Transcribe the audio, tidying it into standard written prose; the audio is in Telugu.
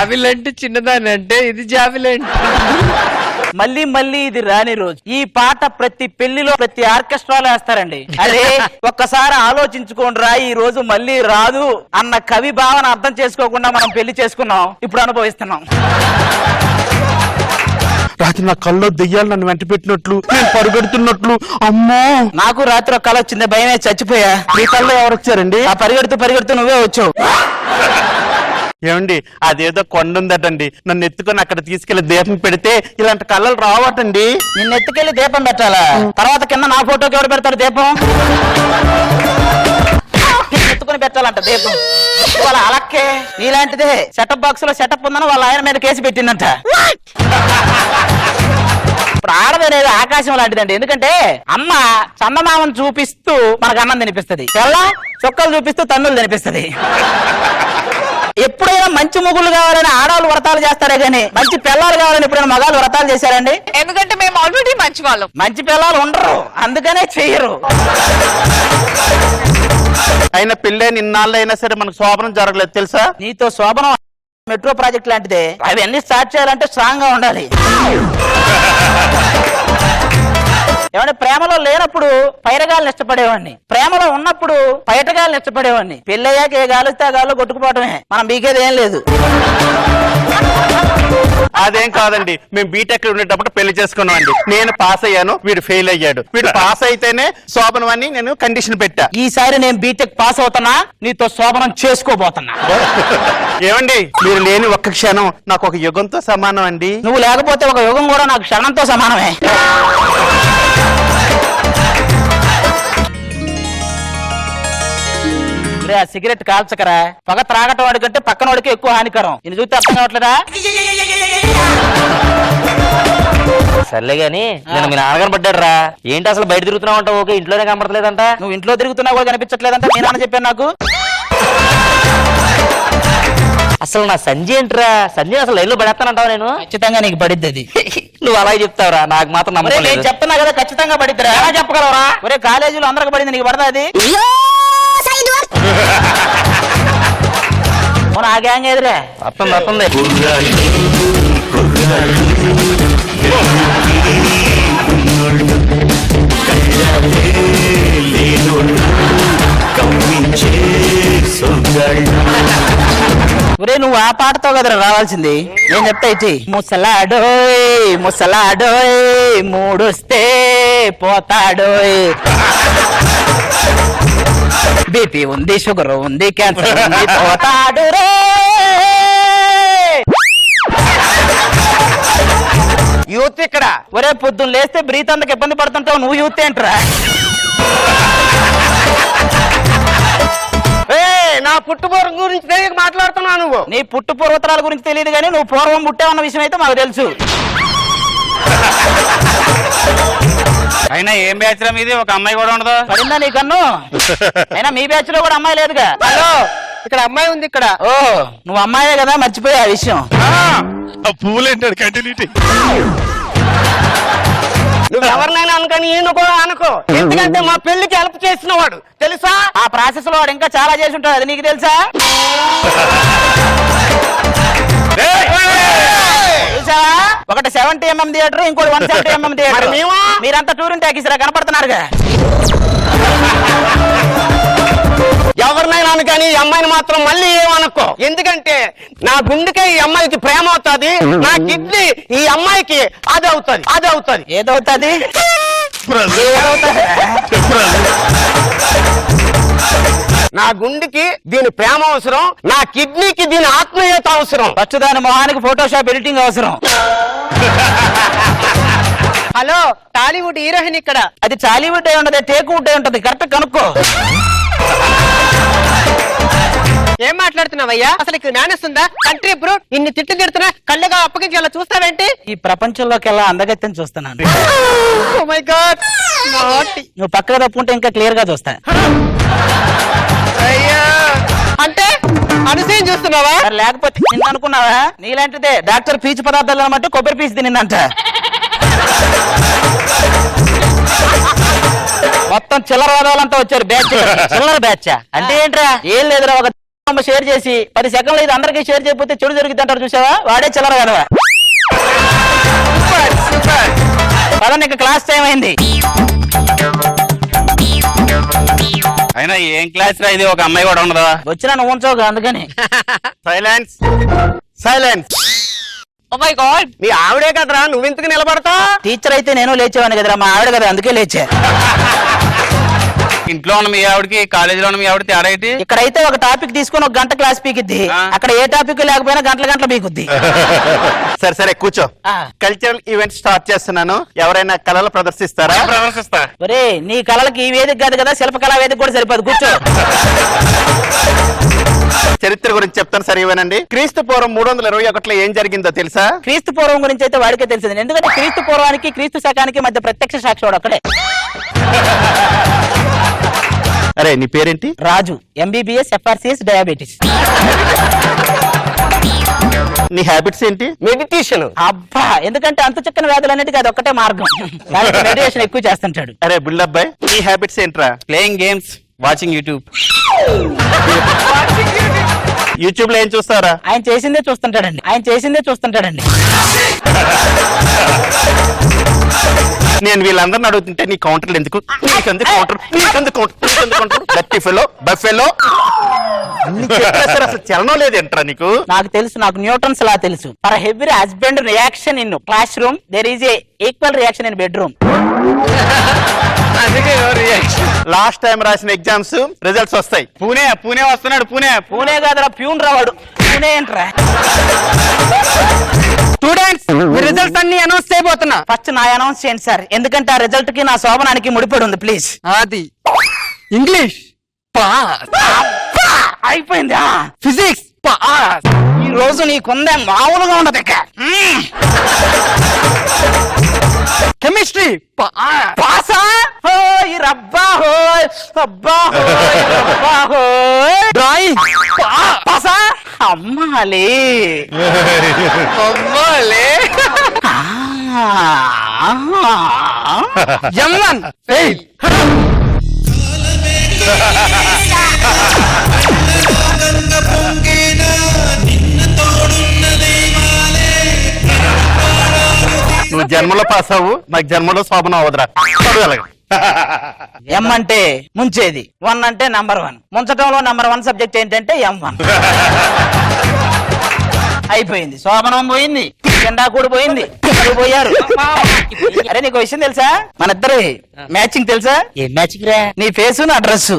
జాబిలంటే చిన్నదాని అంటే ఇది జాబిలంటే మళ్ళీ మళ్ళీ ఇది రాని రోజు. ఈ పాట ప్రతి పెళ్లిలో ప్రతి ఆర్కెస్ట్రాలో వేస్తారండి. అరే ఒక్కసారి ఆలోచించుకోండి రా, ఈ రోజు మళ్ళీ రాదు అన్న కవి భావన అర్థం చేసుకోకుండా మనం పెళ్లి చేసుకున్నాం, ఇప్పుడు అనుభవిస్తున్నాం. రాత్రి నా కల్లో దెయ్యాలు నన్ను వెంట పెట్టినట్లు, నేను పరిగెడుతున్నట్లు. అమ్మో, నాకు రాత్రి ఒక కళ వచ్చింది, భయమే చచ్చిపోయా. మీ కల్లో ఎవరు వచ్చారండి? ఆ పరిగెడుతూ పరిగెడుతూ నువ్వే వచ్చావు. ఏమండి, అదేదో కొండ ఉందటండి, నన్ను ఎత్తుకొని అక్కడ తీసుకెళ్లి దీపం పెడితే ఇలాంటి కళ్ళలు రావటండి. నిన్ను ఎత్తుకెళ్లి దీపం పెట్టాలా? తర్వాత కింద నా ఫోటోకి ఎవరు పెడతారు దీపం? ఎత్తుకుని పెట్టాలంట దీపం. వాళ్ళ అలక్కే నీలాంటిదే సెటప్ బాక్స్ లో సెటప్ ఉందని వాళ్ళ ఆయన మీద కేసు పెట్టిందంట. ఇప్పుడు ఆడదనేది ఆకాశం లాంటిదండి. ఎందుకంటే అమ్మ చందమామను చూపిస్తూ మనకు అన్నం తినిపిస్తుంది, తెల్ల చొక్కలు చూపిస్తూ తన్నులు తినిపిస్తుంది. ఎప్పుడైనా మంచి మొగుళ్ళు కావాలని ఆడవాళ్ళు వ్రతాలు చేస్తారే గానీ మంచి పిల్లలు కావాలని ఎప్పుడైనా మగాళ్ళు వ్రతాలు చేశారండి? ఎందుకంటే మేము ఆల్రెడీ మంచి వాళ్ళం. మంచి పిల్లలు ఉండరు, అందుకనే చెయ్యరు. అయినా పెళ్ళైన ఇన్నాళ్ళు అయినా సరే మనకు శోభనం జరగలేదు తెలుసా? నీతో శోభనం మెట్రో ప్రాజెక్ట్ లాంటిదే. అవన్నీ స్టార్ట్ చేయాలంటే స్ట్రాంగ్ గా ఉండాలి. ఏమంటే ప్రేమలో లేనప్పుడు పైరగాలను ఇష్టపడేవాడిని, ప్రేమలో ఉన్నప్పుడు పైటగాలను ఇష్టపడేవాడిని. పెళ్ళయ్యాక ఏ గాలిస్తే ఆ గాల్లో కొట్టుకుపోవటమే, మనం బీకేది ఏం లేదు. అదేం కాదండి, మేము బీటెక్ లో ఉండేటప్పుడు పెళ్లి చేసుకున్నాం అండి. నేను పాస్ అయ్యాను, వీడు ఫెయిల్ అయ్యాడు. వీడు పాస్ అయితేనే శోభనం అని నేను కండిషన్ పెట్టా. ఈసారి నేను బీటెక్ పాస్ అవుతున్నా, నీతో శోభనం చేసుకోబోతున్నా. ఏమండి, మీరు లేని ఒక్క క్షణం నాకు ఒక యుగంతో సమానం అండి. నువ్వు లేకపోతే ఒక యుగం కూడా నాకు క్షణంతో సమానమే. ఆ సిగరెట్ కాల్చకరా, పొగ త్రాగటం వాడి కంటే పక్కన వాడికి ఎక్కువ హానికరం. ఇది చూస్తే అర్థం కావట్లేదా? సర్లే గాని నేను మీ నాన్నగారు పడ్డాడు రా. ఏంటి అసలు బయట తిరుగుతున్నావు అంటావు? ఓకే, ఇంట్లోనే కనపడలేదంట. నువ్వు ఇంట్లో తిరుగుతున్నా కూడా కనిపించట్లేదంట, మీ నాన్న చెప్పాను నాకు. అసలు నా సంజయ్ ఏంట్రా? సంజయ్ అసలు లైన్ లో పడేస్తానంటావా? నేను ఖచ్చితంగా నీకు పడిద్ది అది. నువ్వు అలాగే చెప్తావురా, నాకు మాత్రం నమ్మకం నేను లేదు. చెప్తున్నా కదా ఖచ్చితంగా పడిద్దిరా. ఎలా చెప్పగలవరా? ఒరే కాలేజీలో అందరికి పడింది, నీకు పడదా అది? ఆ గ్యాంగ్ ఎదురే వస్తుంది వస్తుంది. ఒరే నువ్వు ఆ పాటతో కదరా రావాల్సింది, నేను చెప్తా ఇచ్చి. ముసలాడోయ్ ముసలాడోయ్ మూడొస్తే పోతాడోయ్, బీపీ ఉంది షుగర్ ఉంది క్యాన్సర్ ఉంది పోతాడు రే. యూత్ ఇక్కడ. ఒరే పొద్దున్న లేస్తే బ్రీత్ అందుకు ఇబ్బంది పడుతుంటావు, నువ్వు యూత్ ఏంట్రా? నా పుట్టుపూర్వం గురించి తెలియక మాట్లాడుతున్నావు నువ్వు. నీ పుట్టు పూర్వతరాల గురించి తెలియదు కానీ నువ్వు పూర్వం పుట్టావన్న విషయం అయితే మాకు తెలుసు. అయినా ఏం బ్యాచ్ రా మీది? ఒక అమ్మాయి కూడా ఉండదు. పడిందా నీ కన్ను? అయినా మీ బ్యాచ్ లో కూడా అమ్మాయి లేదుగా. హలో, ఇక్కడ అమ్మాయి ఉంది ఇక్కడ. ఓ నువ్వు అమ్మాయే కదా, మర్చిపోయా ఆ విషయం. పూలేంటాడు కంటిన్యూటీ. నువ్వు ఎవరినైనా అనుకని ఈయన కూడా అనుకో, ఎందుకంటే మా పెళ్లికి హెల్ప్ చేసిన వాడు తెలుసా? ఆ ప్రాసెస్ లో వాడు ఇంకా చాలా చేసి ఉంటాడు, అది నీకు తెలుసా? చూసావా, ఒకటి 70mm థియేటర్, ఇంకోటి 170mm థియేటర్. మీరంతా టూరింగ్ ట్యాక్సీరా కనపడుతున్నారుగా. ఎవరినైనా అనుకని ఈ అమ్మాయిని మాత్రం మళ్ళీ ఏమనుకో, ఎందుకంటే నా గుండెకే ఈ అమ్మాయికి ప్రేమ అవుతుంది, నా కిడ్నీ ఈ అమ్మాయికి అది అవుతుంది. అది అవుతుంది. ఏదవుతుంది? నా గుండెకి దీని ప్రేమ అవసరం, నా కిడ్నీకి దీని ఆత్మీయత అవసరం. ఫస్ట్ దాని మొహానికి ఫోటోషాప్ ఎడిటింగ్ అవసరం. హలో, టాలీవుడ్ హీరోయిన్ ఇక్కడ. అది టాలీవుడ్ అయి ఉంటది, టేక్వుడ్ అయి ఉంటది, కరెక్ట్ కనుక్కో. ఏం మాట్లాడుతున్నావయ్యా? అసలు ఇక్కడ మేనస్ ఉందా? కంట్రీ బ్రో, ఇన్ని తిట్లు తిడుతున్నా కళ్ళగా అప్పగించి అలా చూస్తావేంటి? ఈ ప్రపంచంలోకి ఎలా అందగత్తెని చూస్తున్నాను. ఓ మై గాడ్, నువ్వు పక్కగా తప్పుకుంటే ఇంకా క్లియర్ గా చూస్తా. అయ్యా, అంటే అనుసయం చూస్తున్నావా? మరి లేకపోతే నిన్న అనుకున్నావా? నీలాంటిదే డాక్టర్ పీచు పదార్థాలు అన్నమాట కొబ్బరి పీచు తినిందంట. మొత్తం చిల్లర వాదాలంతా వచ్చారు బ్యాచ్. చిల్లర బ్యాచ్ అంటే ఏంట్రా? ఏం లేదురా, ఒక షేర్ చేసి 10 సెకండ్లు ఇది అందరికీ షేర్ చేయకపోతే చెడు జరుగుతుంది అంటారు చూసావా, వాడే చిల్లర కదవా. పదండి, ఇంకా క్లాస్ టైం అయింది. అయినా ఏం క్లాస్ రా ఇది, ఒక అమ్మాయి కూడా ఉండదా? వచ్చినా నువ్వు ఉంచవుగా అందుకని. Silence silence. Oh my god, మీ ఆవిడే కదరా, నువ్వెందుకు నిలబడతా? టీచర్ అయితే నేను లేచేవాడిని కదరా, మా ఆవిడ కదా అందుకే లేచా. ఇంట్లో ఉన్న మీ ఆవిడకి కాలేజీలో ఉన్న మీ ఆవిడ తేడా ఏంటి? ఇక్కడైతే ఒక టాపిక్ తీసుకొని 1 గంట క్లాస్ పీకిద్ది, అక్కడ ఏ టాపిక్ లేకపోయినా గంటల పీకుద్ది. సరే సరే కూర్చో. ఆ. కల్చరల్ ఈవెంట్ స్టార్ట్ చేస్తున్నాను. ఎవరైనా కళలు ప్రదర్శిస్తారా? ప్రదర్శిస్తా. ఒరే నీ కళలకి ఈ వేదిక కాదు కదా, శిల్పకళా వేదిక కూడా సరిపోదు, కూర్చో. చరిత్ర గురించి చెప్తాను, సరే ఇవ్వనండి. క్రీస్తు పూర్వం 321లో ఏం జరిగిందో తెలుసా? క్రీస్తు పూర్వం గురించి అయితే వాడికే తెలిసింది, ఎందుకంటే క్రీస్తు పూర్వానికి క్రీస్తు శకానికి మధ్య ప్రత్యక్ష సాక్షి అక్కడే. అరే నీ పేరేంటి? రాజు, MBBS FRCS డయాబెటీస్. నీ హ్యాబిట్స్ ఏంటి? మెడిటేషన్. అబ్బా, ఎందుకంటే అంత చిక్కని వ్యాధులన్నిటికీ అది ఒక్కటే మార్గం. మెడిటేషన్ ఎక్కువ చేస్తుంటాడు. అరే బుల్లబ్బాయ్, నీ హ్యాబిట్స్ ఏంట్రా? Playing games, watching YouTube. YouTube లో ఏం చూస్తారా? ఆయన చేసిందే చూస్తుంటాడండి. నేను వీళ్ళందరిని అడుగుతుంటే నీ కౌంటర్లు ఎందుకు? నీకెందుకు కౌంటర్? గట్టి ఫెలో బఫెలో అసలు చలనం లేదేంట్రా నీకు? నాకు తెలుసు, నాకు న్యూటన్స్ లా తెలుసు. For every husband reaction in classroom there is a equal reaction in bedroom. Last time రాసిన ఎగ్జామ్స్ రిజల్ట్స్ వస్తాయి. పూణే వస్తున్నాడు. పూణే కాదురా, ప్యూన్ రావాడు. పూణే ఏంట్రా? స్టూడెంట్స్, మీ రిజల్ట్స్ అన్ని అనౌన్స్ చేయబోతున్నా. ఫస్ట్ నా అనౌన్స్ చేయండి సార్, ఎందుకంటే ఆ రిజల్ట్ కి నా శోభనానికి ముడిపడి ఉంది, ప్లీజ్. అది ఇంగ్లీష్ పాస్. అయిపోయిందా? Physics pass. ఈ రోజు నీకుందే మామూలుగా ఉండదు. కెమిస్ట్రీ పాసా? హోయ్ రబ్బా హోయ్, అబ్బా హోయ్, రబ్బా హోయ్. డ్రాయింగ్ పాసా? అమ్మాలి M1 ఫెయిల్. నువ్వు జన్మలో పాస్ అవ్వు, నాకు జన్మలో శోభనం అవ్వదురా. ఎం అంటే ముంచేది, 1 అంటే నంబర్ 1. ముంచటంలో నంబర్ 1 సబ్జెక్ట్ ఏంటంటే M1. అయిపోయింది, శోభనం పోయింది, జెండా కూడా పోయింది, ఇద్దరు పోయారు. అరే నీకు విషయం తెలుసా? మన ఇద్దరు మ్యాచింగ్ తెలుసా? ఏం మ్యాచింగ్ రా? నీ ఫేసు నా డ్రెస్.